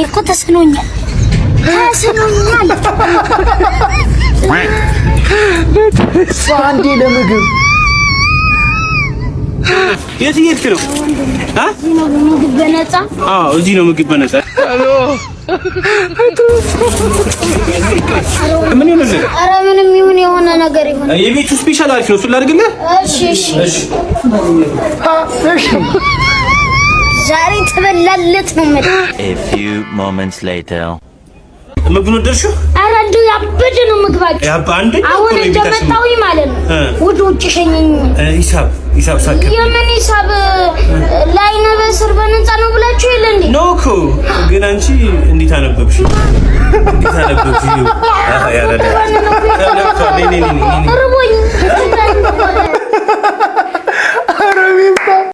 እኮ ተስኖኛል። አንዴ ለምግብ የት እየሄድክ ነው? ምግብ በነፃ? አዎ እዚህ ነው ምግብ በነፃ። ምን ይሆናል? ኧረ ምንም ይሁን የሆነ ነገር ይሁን። የቤቱ ስፔሻል አሪፍ ነው። እሱን ላድርግልህ? እሺ። ዛሬ ተበላለት ነው ማለት። A few moments later. ምግቡን ወደድሽው? ኧረ እንደው ያበደ ነው ምግባችሁ። አሁን እንደመጣሁኝ ማለት ነው ወደ ውጭ ሸኘኝ። ሂሳብ ሳከ የምን ሂሳብ? ለዓይነ በስር በነፃ ነው ብላችሁ የለ እንዴ? ኖ እኮ ግን አንቺ እንዴት አነበብሽ? እንዴት አነበብሽ? ያረዳ